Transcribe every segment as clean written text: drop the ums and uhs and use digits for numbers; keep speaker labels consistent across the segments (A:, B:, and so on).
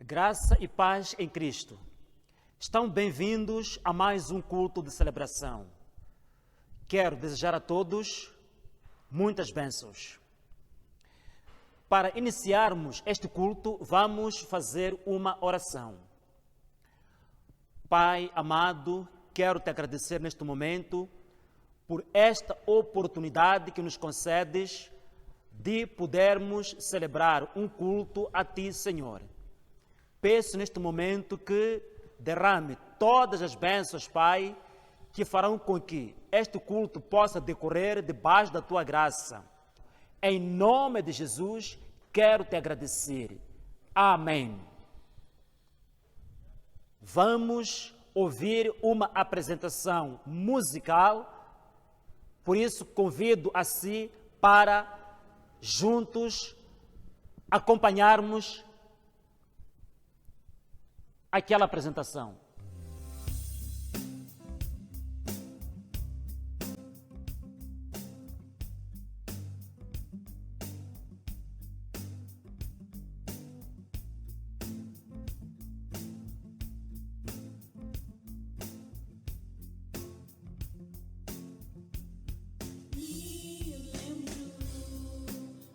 A: Graça e paz em Cristo. Estão bem-vindos a mais um culto de celebração. Quero desejar a todos muitas bênçãos. Para iniciarmos este culto, vamos fazer uma oração. Pai amado, quero te agradecer neste momento por esta oportunidade que nos concedes de podermos celebrar um culto a Ti, Senhor. Peço neste momento que derrame todas as bênçãos, Pai, que farão com que este culto possa decorrer debaixo da Tua graça. Em nome de Jesus, quero te agradecer. Amém. Vamos ouvir uma apresentação musical, por isso convido a si para juntos acompanharmos aquela apresentação.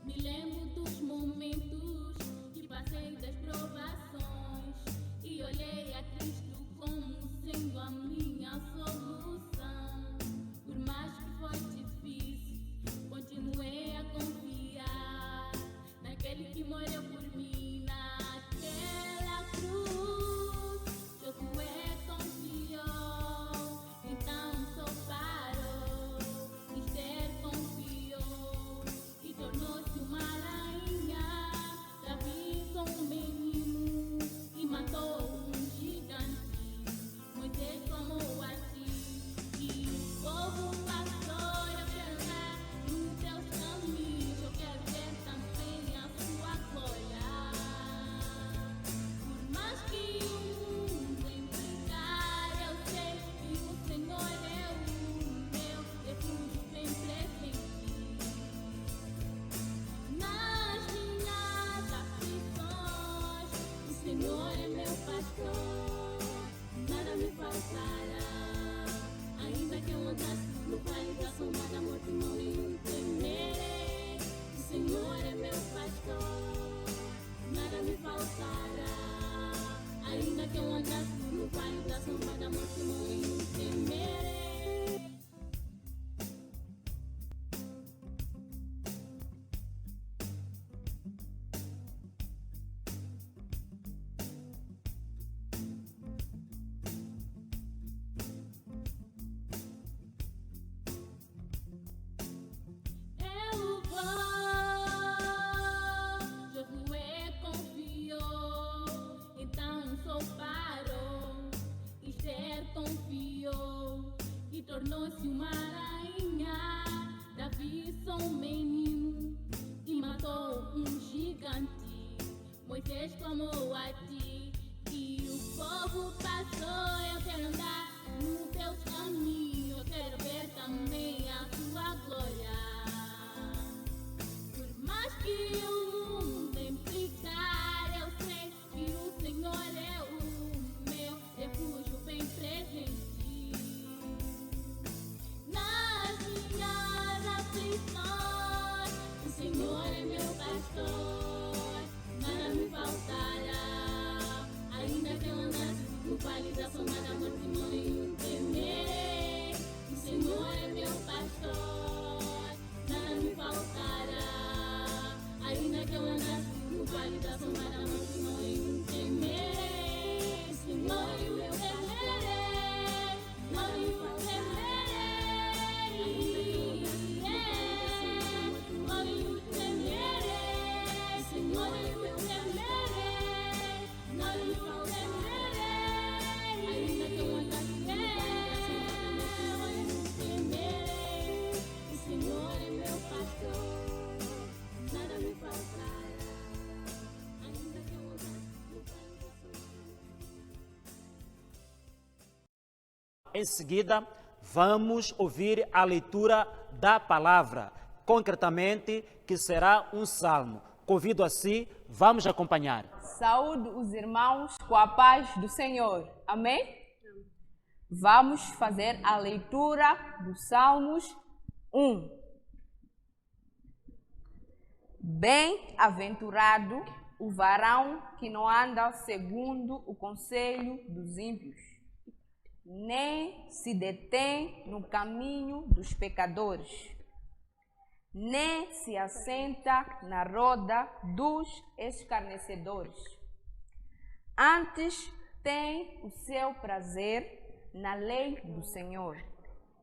B: Me lembro dos momentos que passei das provações e olhei a Cristo como sendo a minha solução. Por mais que foi difícil, continuei a confiar naquele que morreu por mim naquela cruz. Josué confiou, então só parou. Esther confiou e tornou-se uma rainha. Davi com um menino e matou um gigante. Moisés clamou a ti e o povo passou. Eu quero andar nos teus caminhos, eu quero ver também a sua glória. Por mais que o mundo implicar, eu sei que o Senhor é o meu refúgio bem presente. Nas minhas aflições, o Senhor é meu pastor, nada me faltará. Ainda que eu andasse no vale da sombra da morte, não temerei. O Senhor é meu pastor, nada me faltará. Ainda que eu andasse no vale da sombra da morte, não temerei. Eu vou. Josué confiou, então só parou. Esther confiou e tornou-se uma rainha. Davi só um menino e matou um gigante. Moisés clamou a ti e o povo passou. Eu quero andar nos teus caminhos, eu quero ver também a tua glória. Por mais que o mundo implicar, eu sei que o Senhor é o meu refúgio bem presente. Nas minhas aflições, o Senhor é meu pastor, nada me faltará. Ainda que eu andasse no vale da sombra da morte, não temerei. O Senhor é meu pastor, nada me faltará. Ainda que eu andasse no vale da sombra da morte, não temerei. O Senhor é meu pastor, não temerei. Não temerei. Senhor, eu temerei. Não temerei. Ainda que eu andasse no vale da sombra da morte, não temerei. O Senhor é meu pastor, nada me faltará. Ainda que eu andasse no vale da sombra.
A: Em seguida, vamos ouvir a leitura da palavra, concretamente, que será um salmo. Convido a si, vamos acompanhar.
C: Saúde os irmãos com a paz do Senhor. Amém? Vamos fazer a leitura dos Salmos 1. Bem-aventurado o varão que não anda segundo o conselho dos ímpios, nem se detém no caminho dos pecadores, nem se assenta na roda dos escarnecedores. Antes tem o seu prazer na lei do Senhor,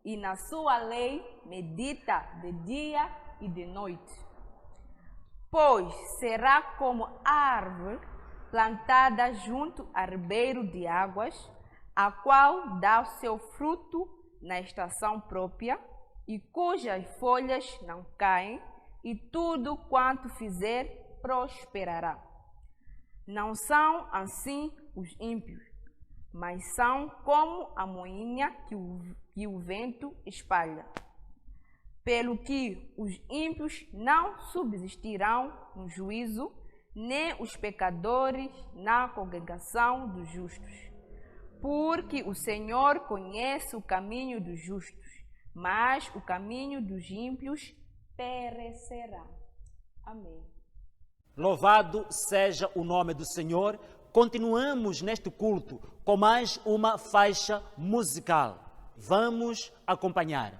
C: e na sua lei medita de dia e de noite. Pois será como árvore plantada junto a ribeiro de águas, a qual dá o seu fruto na estação própria, e cujas folhas não caem, e tudo quanto fizer prosperará. Não são assim os ímpios, mas são como a moinha que o vento espalha. Pelo que os ímpios não subsistirão no juízo, nem os pecadores na congregação dos justos. Porque o Senhor conhece o caminho dos justos, mas o caminho dos ímpios perecerá. Amém.
A: Louvado seja o nome do Senhor. Continuamos neste culto com mais uma faixa musical. Vamos acompanhar.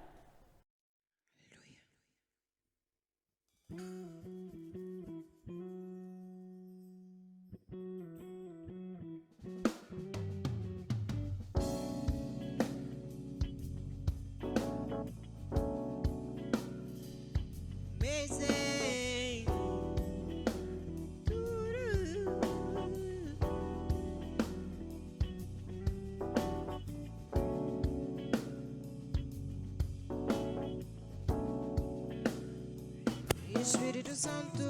D: Espírito Santo,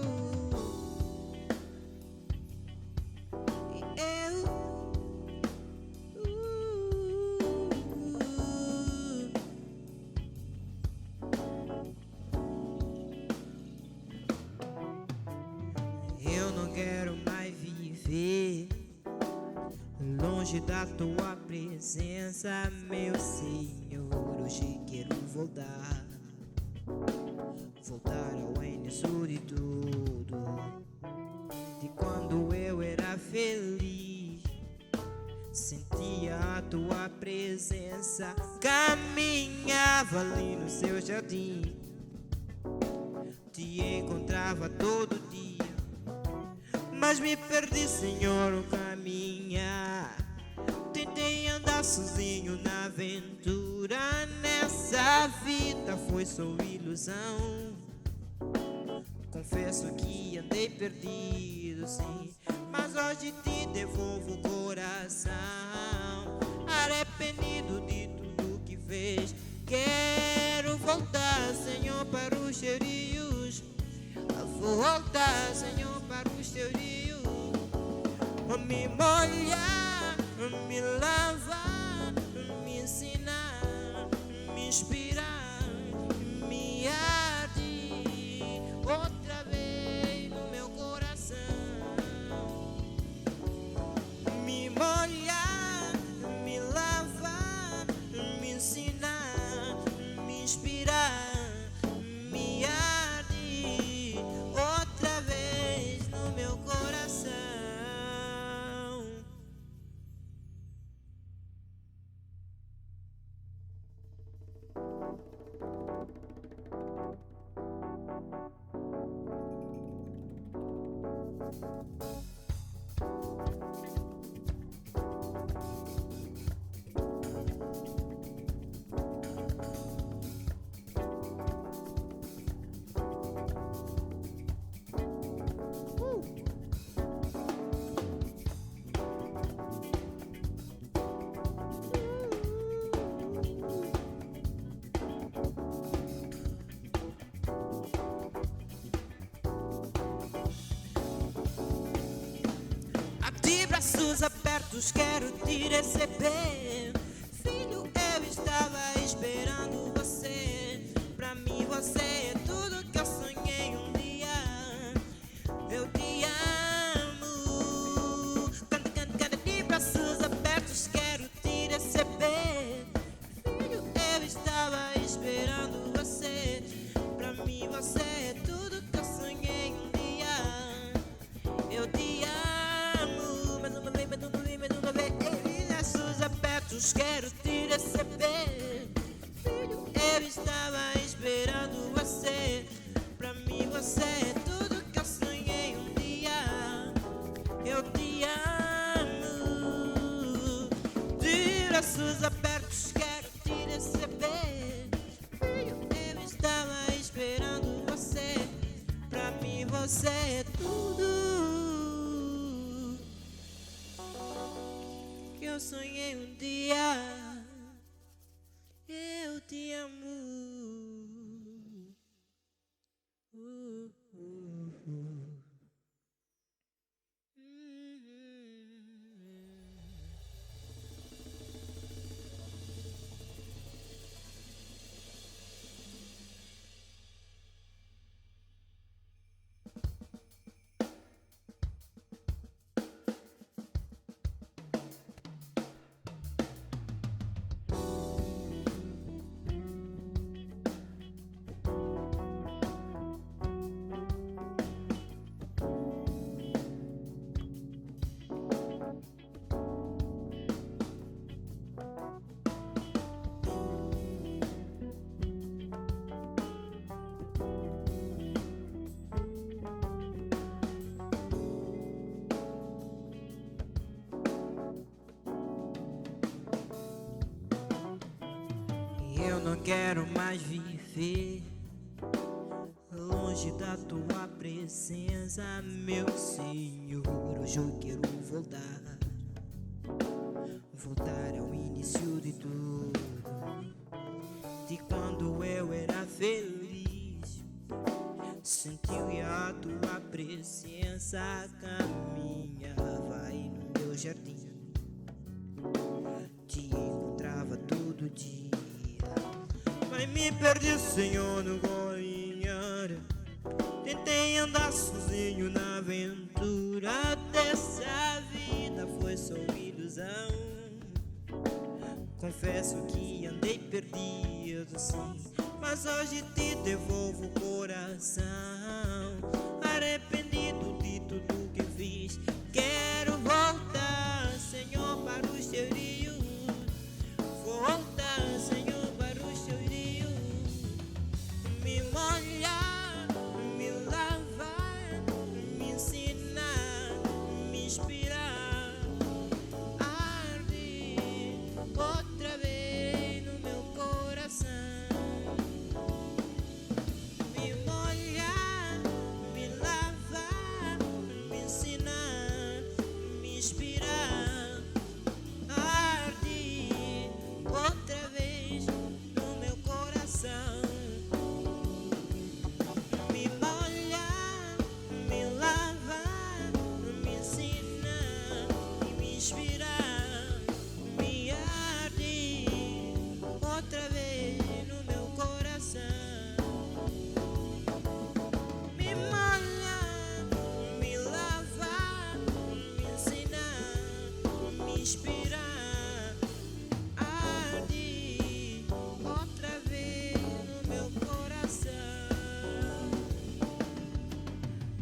D: eu não quero mais viver longe da tua presença, meu Senhor. Hoje quero voltar ao início de tudo, de quando eu era feliz, sentia a tua presença, caminhava ali no seu jardim, te encontrava todo dia, mas me perdi, Senhor, no caminhar. Tentei andar sozinho na aventura, nessa vida foi só ilusão. Confesso que andei perdido, sim, mas hoje te devolvo o coração, arrependido de tudo que fez. Quero voltar, Senhor, para os teus rios, voltar, Senhor, para os teus rios, me molhar, me lavar, me ensinar, me inspirar, me arde outra vez no meu coração, me molhar, me lavar, me ensinar, me inspirar, me arde outra vez no meu coração. De braços abertos quero te receber, filho, eu estava esperando você. Pra mim você é tudo que eu sonhei um dia. te amo. De braços abertos quero te receber. Filho, eu estava esperando você. Pra mim você é tudo que eu sonhei um dia. Eu te amo. Eu não quero mais viver longe da tua presença, meu Senhor. Hoje eu quero voltar ao início de tudo, de quando eu era feliz. Sentiu a tua presença, caminhava aí no meu jardim, te encontrava todo dia. Mas me perdi, Senhor, no caminhar. Tentei andar sozinho na aventura dessa vida, foi só uma ilusão. Confesso que andei perdido, sim, mas hoje te devolvo o coração. Arrependido de tudo que fiz, quero voltar, Senhor, para os teus rios. Voltar, Senhor, para os teus rios. Me molhar, me lavar, me ensinar, me inspirar. Arde outra vez no meu coração. Me molhar, me lavar, me ensinar, me inspirar. Arde outra vez no meu coração. Me molhar, me lavar, me ensinar e me inspirar. Me arde outra vez no meu coração. Me molhar, me lavar, me ensinar, me inspirar. Arde outra vez no meu coração.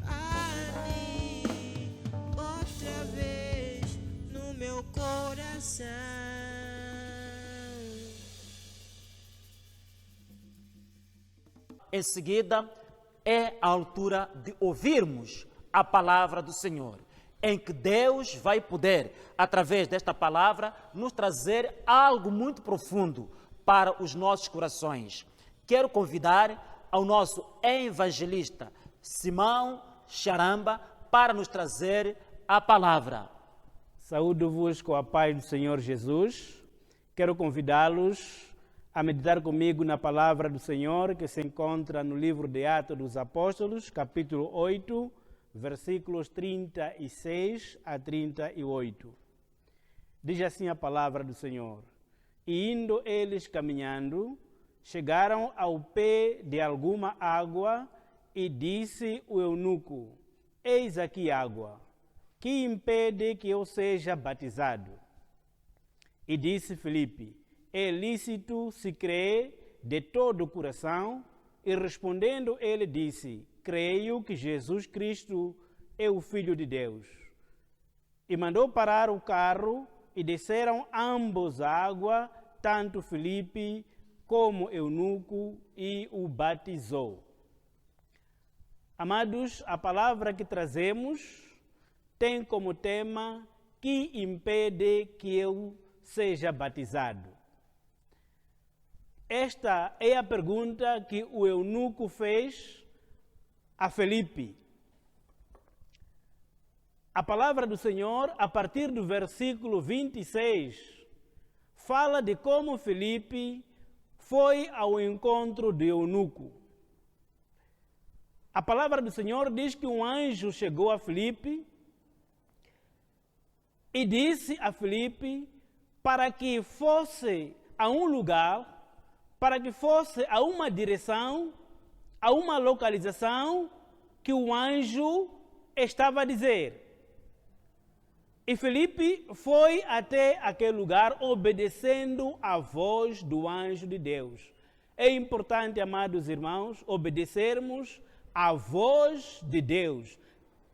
D: Arde outra vez no meu coração.
A: Em seguida, é a altura de ouvirmos a palavra do Senhor, em que Deus vai poder, através desta palavra, nos trazer algo muito profundo para os nossos corações. Quero convidar ao nosso evangelista, Simão Charamba, para nos trazer a palavra.
E: Saúdo-vos com a paz do Senhor Jesus. Quero convidá-los a meditar comigo na palavra do Senhor, que se encontra no livro de Atos dos Apóstolos, capítulo 8, versículos 36 a 38. Diz assim a palavra do Senhor: E indo eles caminhando, chegaram ao pé de alguma água, e disse o eunuco: Eis aqui água, que impede que eu seja batizado? E disse Filipe: É lícito se crer de todo o coração? E respondendo ele disse: Creio que Jesus Cristo é o Filho de Deus. E mandou parar o carro, e desceram ambos à água, tanto Filipe como eunuco, e o batizou. Amados, a palavra que trazemos tem como tema que impede que eu seja batizado. Esta é a pergunta que o eunuco fez a Felipe. A palavra do Senhor, a partir do versículo 26, fala de como Felipe foi ao encontro do eunuco. A palavra do Senhor diz que um anjo chegou a Felipe e disse a Felipe para que fosse a um lugar, para que fosse a uma direção, a uma localização que o anjo estava a dizer. E Felipe foi até aquele lugar obedecendo à voz do anjo de Deus. É importante, amados irmãos, obedecermos à voz de Deus.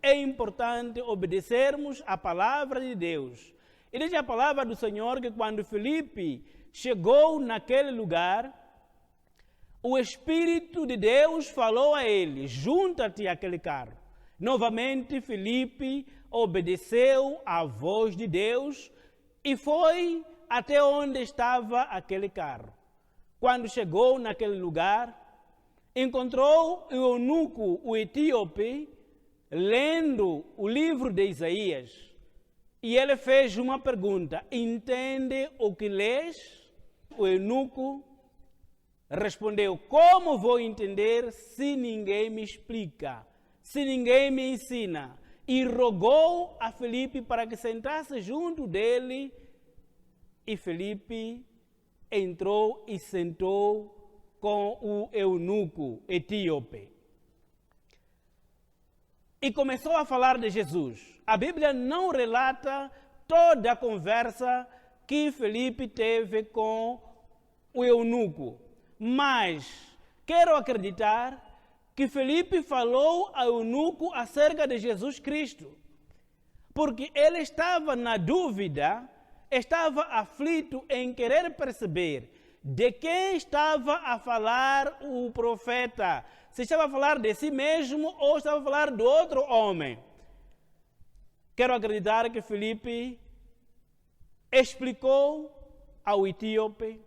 E: É importante obedecermos à palavra de Deus. E diz a palavra do Senhor que quando Felipe chegou naquele lugar, o Espírito de Deus falou a ele: junta-te àquele carro. Novamente, Felipe obedeceu à voz de Deus e foi até onde estava aquele carro. Quando chegou naquele lugar, encontrou o eunuco, o etíope, lendo o livro de Isaías. E ele fez uma pergunta: entende o que lês? O eunuco respondeu: como vou entender se ninguém me explica, se ninguém me ensina? E rogou a Felipe para que sentasse junto dele. E Felipe entrou e sentou com o eunuco etíope. E começou a falar de Jesus. A Bíblia não relata toda a conversa que Felipe teve com o eunuco, mas quero acreditar que Felipe falou ao eunuco acerca de Jesus Cristo, porque ele estava na dúvida, estava aflito em querer perceber de quem estava a falar o profeta, se estava a falar de si mesmo ou estava a falar de outro homem. Quero acreditar que Felipe explicou ao etíope,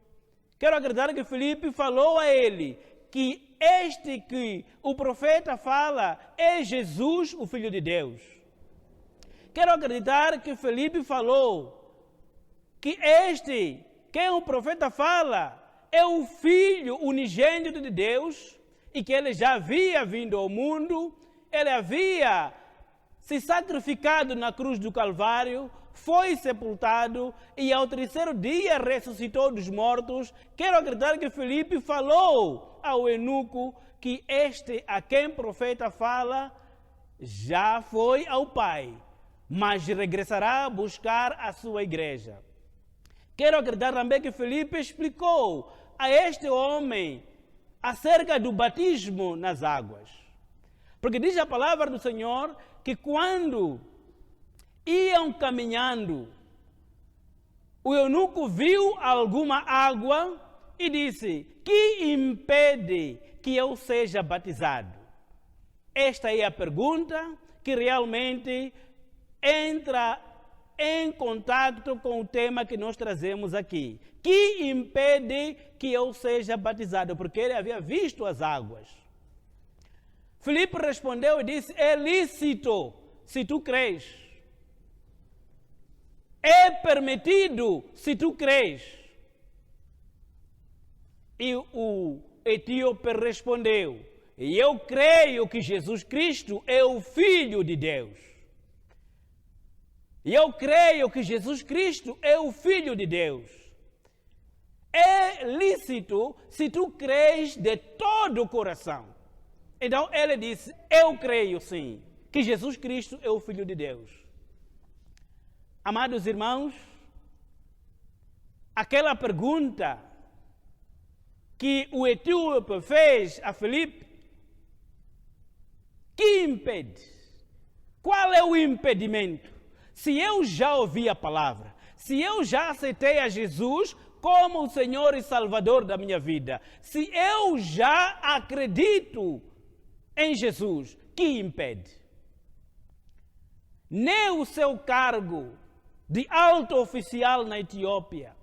E: quero acreditar que Felipe falou a ele que este que o profeta fala é Jesus, o Filho de Deus. Quero acreditar que Felipe falou que este, quem o profeta fala, é o Filho unigênito de Deus e que ele já havia vindo ao mundo, ele havia se sacrificado na cruz do Calvário, foi sepultado e ao terceiro dia ressuscitou dos mortos. Quero acreditar que Felipe falou ao eunuco que este a quem o profeta fala já foi ao Pai, mas regressará a buscar a sua igreja. Quero acreditar também que Felipe explicou a este homem acerca do batismo nas águas. Porque diz a palavra do Senhor que quando iam caminhando, o eunuco viu alguma água e disse: que impede que eu seja batizado? Esta é a pergunta que realmente entra em contato com o tema que nós trazemos aqui. Que impede que eu seja batizado? Porque ele havia visto as águas. Filipe respondeu e disse: é lícito, se tu crês. É permitido, se tu crês. E o etíope respondeu: e eu creio que Jesus Cristo é o Filho de Deus. E eu creio que Jesus Cristo é o Filho de Deus. É lícito se tu crês de todo o coração. Então ele disse: eu creio sim, que Jesus Cristo é o Filho de Deus. Amados irmãos, aquela pergunta que o etíope fez a Filipe, que impede? Qual é o impedimento? Se eu já ouvi a palavra, se eu já aceitei a Jesus como o Senhor e Salvador da minha vida, se eu já acredito em Jesus, que impede? nem o seu cargo de alto oficial na Etiópia,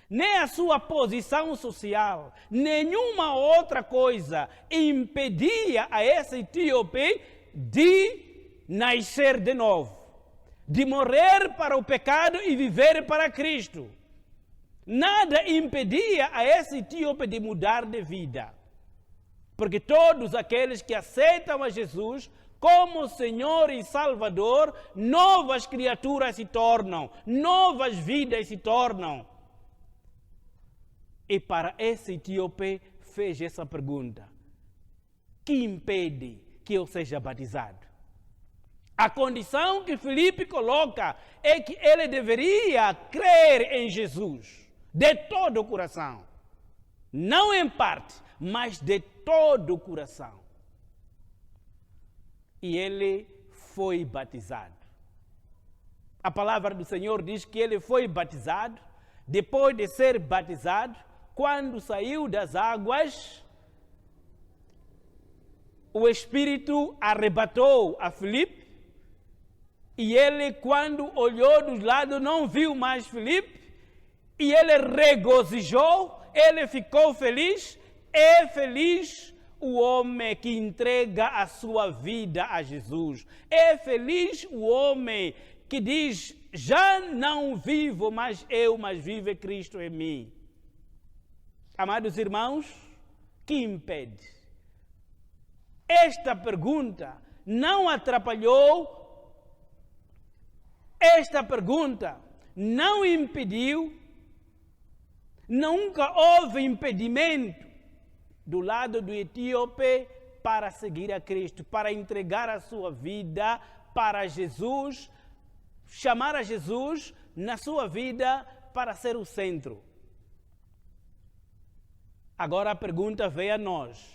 E: nem a sua posição social, nenhuma outra coisa impedia a esse etíope de nascer de novo, de morrer para o pecado e viver para Cristo. Nada impedia a esse etíope de mudar de vida. Porque todos aqueles que aceitam a Jesus como Senhor e Salvador, novas criaturas se tornam, novas vidas se tornam. E para esse etíope fez essa pergunta: que impede que eu seja batizado? A condição que Filipe coloca é que ele deveria crer em Jesus de todo o coração. Não em parte, mas de todo o coração. E ele foi batizado. A palavra do Senhor diz que ele foi batizado. Depois de ser batizado, quando saiu das águas, o Espírito arrebatou a Filipe. E ele, quando olhou dos lados, não viu mais Filipe. E ele regozijou, ele ficou feliz. É feliz o homem que entrega a sua vida a Jesus. É feliz o homem que diz: já não vivo mais eu, mas vive Cristo em mim. Amados irmãos, que impede? Esta pergunta não atrapalhou, esta pergunta não impediu, nunca houve impedimento do lado do etíope para seguir a Cristo, para entregar a sua vida para Jesus, chamar a Jesus na sua vida para ser o centro. Agora a pergunta vem a nós.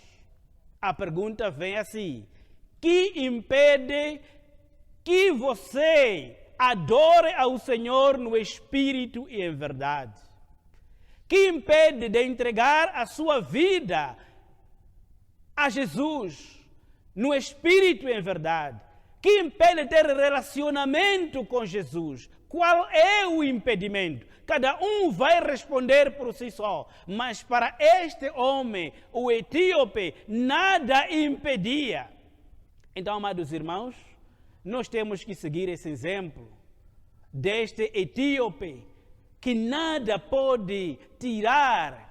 E: A pergunta vem assim: que impede que você adore ao Senhor no Espírito e em verdade? Que impede de entregar a sua vida a Jesus no Espírito e em verdade? Que impede de ter relacionamento com Jesus? Qual é o impedimento? Cada um vai responder por si só. Mas para este homem, o etíope, nada impedia. Então, amados irmãos, nós temos que seguir esse exemplo deste etíope, que nada pode tirar,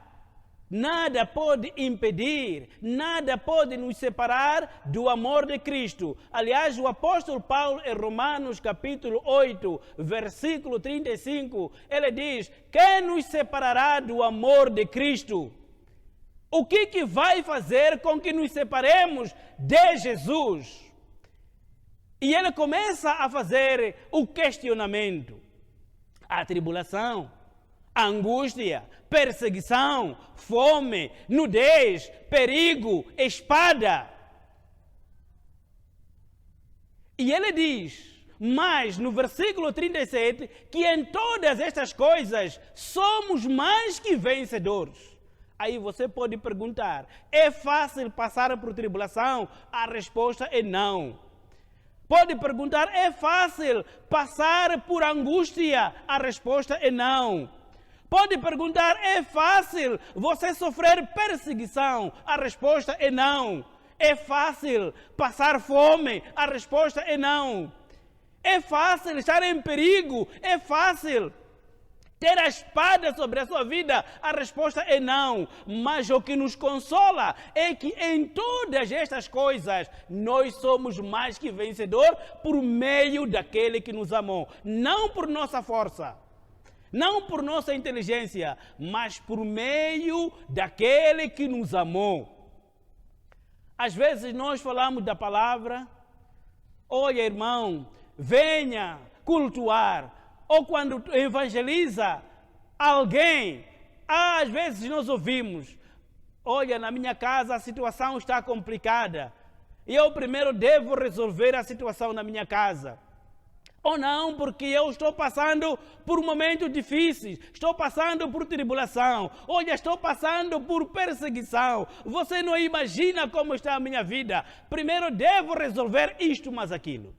E: nada pode impedir, nada pode nos separar do amor de Cristo. Aliás, o apóstolo Paulo, em Romanos capítulo 8, versículo 35, ele diz: quem nos separará do amor de Cristo? O que vai fazer com que nos separemos de Jesus? E ele começa a fazer o questionamento. A tribulação, a angústia, perseguição, fome, nudez, perigo, espada. E ele diz, mas no versículo 37, que em todas estas coisas somos mais que vencedores. Aí você pode perguntar: é fácil passar por tribulação? A resposta é não. Pode perguntar: é fácil passar por angústia? A resposta é não. Pode perguntar: é fácil você sofrer perseguição? A resposta é não. É fácil passar fome? A resposta é não. É fácil estar em perigo? É fácil ter a espada sobre a sua vida? A resposta é não. Mas o que nos consola é que em todas estas coisas nós somos mais que vencedor por meio daquele que nos amou. Não por nossa força, não por nossa inteligência, mas por meio daquele que nos amou. Às vezes nós falamos da palavra: olha, irmão, venha cultuar. Ou quando evangeliza alguém, às vezes nós ouvimos: olha, na minha casa a situação está complicada, e eu primeiro devo resolver a situação na minha casa. Ou não, porque eu estou passando por momentos difíceis, estou passando por tribulação, olha, estou passando por perseguição. Você não imagina como está a minha vida. Primeiro devo resolver isto, mas aquilo.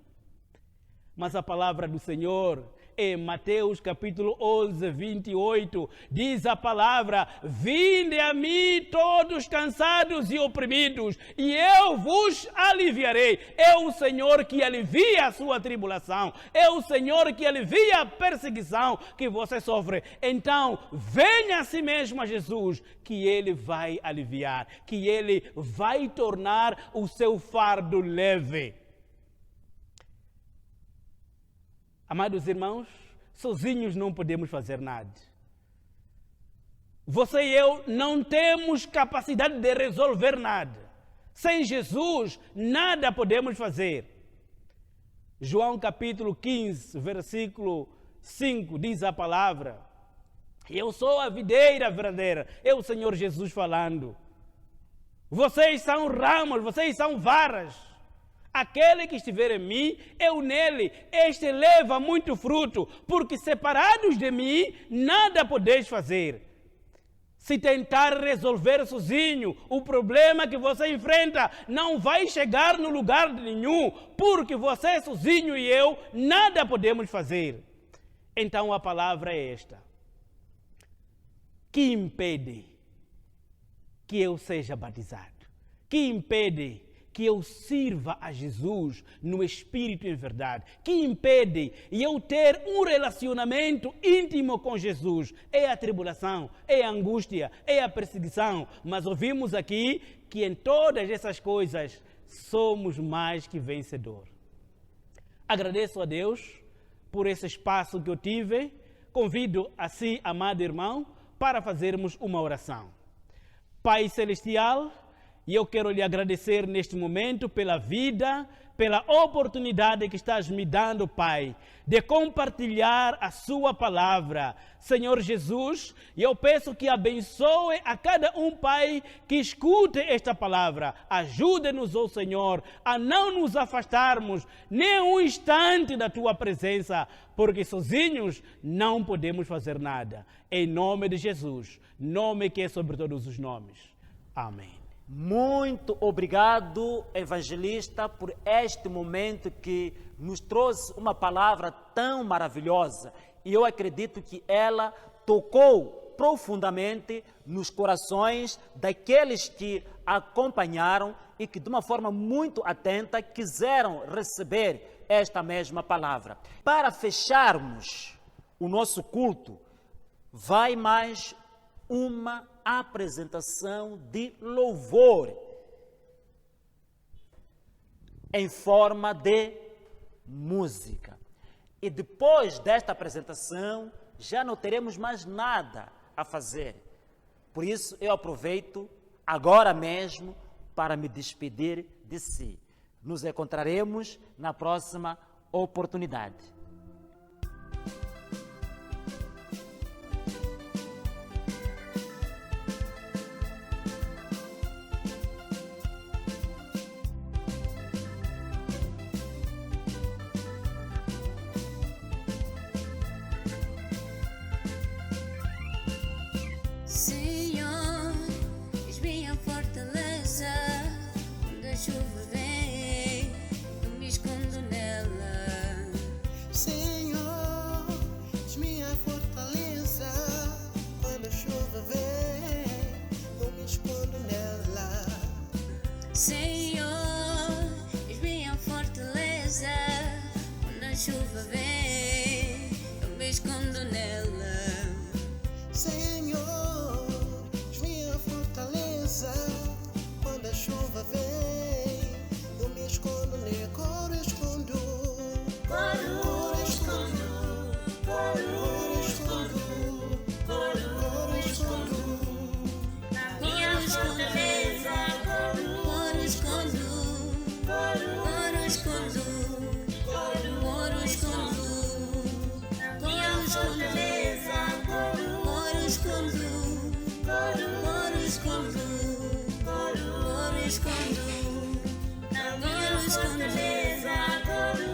E: Mas a palavra do Senhor, em Mateus capítulo 11, 28, diz a palavra: vinde a mim todos cansados e oprimidos, e eu vos aliviarei. É o Senhor que alivia a sua tribulação, é o Senhor que alivia a perseguição que você sofre. Então, venha a si mesmo a Jesus, que Ele vai aliviar, que Ele vai tornar o seu fardo leve. Amados irmãos, sozinhos não podemos fazer nada. Você e eu não temos capacidade de resolver nada. Sem Jesus, nada podemos fazer. João capítulo 15, versículo 5, diz a palavra: eu sou a videira verdadeira. É o Senhor Jesus falando. Vocês são ramos, vocês são varas. Aquele que estiver em mim, eu nele, este leva muito fruto, porque separados de mim, nada podeis fazer. Se tentar resolver sozinho o problema que você enfrenta, não vai chegar no lugar nenhum, porque você sozinho e eu, nada podemos fazer. Então a palavra é esta: que impede que eu seja batizado? Que impede que eu sirva a Jesus no Espírito e em verdade? Que impede eu ter um relacionamento íntimo com Jesus? É a tribulação, é a angústia, é a perseguição. Mas ouvimos aqui que em todas essas coisas somos mais que vencedores. Agradeço a Deus por esse espaço que eu tive. Convido a si, amado irmão, para fazermos uma oração. Pai Celestial, e eu quero lhe agradecer neste momento pela vida, pela oportunidade que estás me dando, Pai, de compartilhar a sua palavra. Senhor Jesus, eu peço que abençoe a cada um, Pai, que escute esta palavra. Ajude-nos, ó Senhor, a não nos afastarmos nem um instante da tua presença, porque sozinhos não podemos fazer nada. Em nome de Jesus, nome que é sobre todos os nomes. Amém.
A: Muito obrigado, evangelista, por este momento que nos trouxe uma palavra tão maravilhosa. E eu acredito que ela tocou profundamente nos corações daqueles que acompanharam e que, de uma forma muito atenta, quiseram receber esta mesma palavra. Para fecharmos o nosso culto, vai mais uma apresentação de louvor em forma de música. E depois desta apresentação, já não teremos mais nada a fazer. Por isso, eu aproveito agora mesmo para me despedir de si. Nos encontraremos na próxima oportunidade.
B: Senhor, és minha fortaleza. Quando a chuva vem, eu me escondo nela.
D: Senhor, és minha fortaleza. Quando a chuva vem, eu me escondo nela.
B: Senhor, és minha fortaleza. Quando a chuva vem, eu me escondo nela.
D: Senhor, és minha fortaleza. Quando a chuva vem, eu me escondo nele. Coro escondo, coro escondo, coro escondo, coro escondo.
B: Minha fortaleza, coro escondo, coro escondo, coro escondo. Minha fortaleza, coro escondo, coro escondo, coro escondo. Minha fortaleza,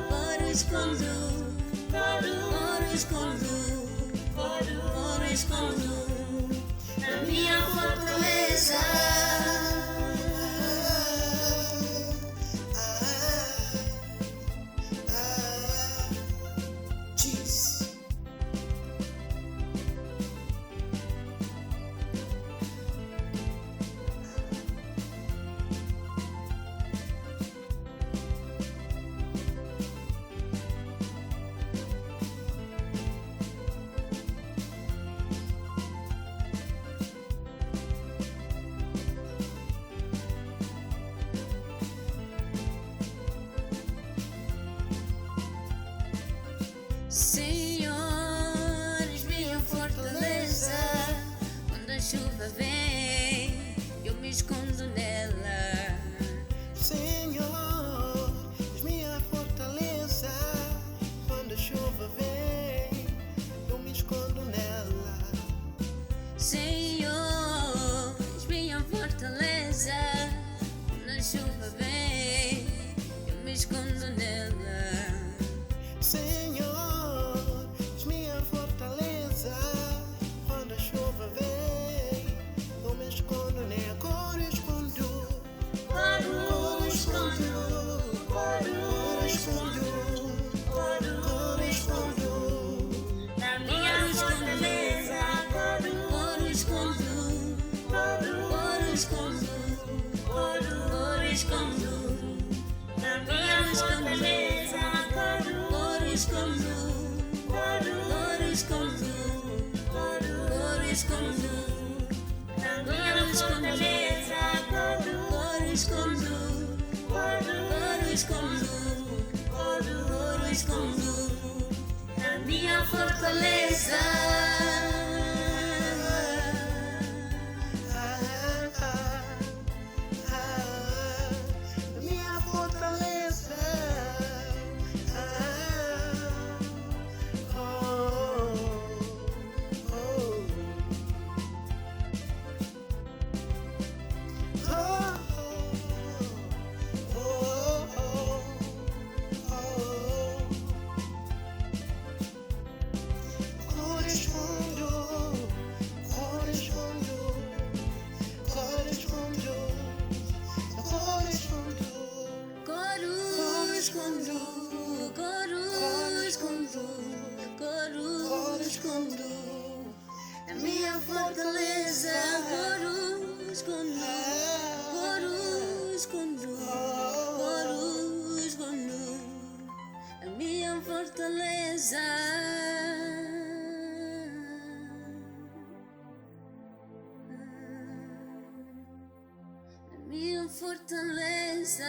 B: coro escondo, coro escondo, coro escondo. Minha fortaleza. escondo, a minha fortaleza.
D: Minha fortaleza.
B: A minha fortaleza, coro escondo, a minha fortaleza. A minha fortaleza.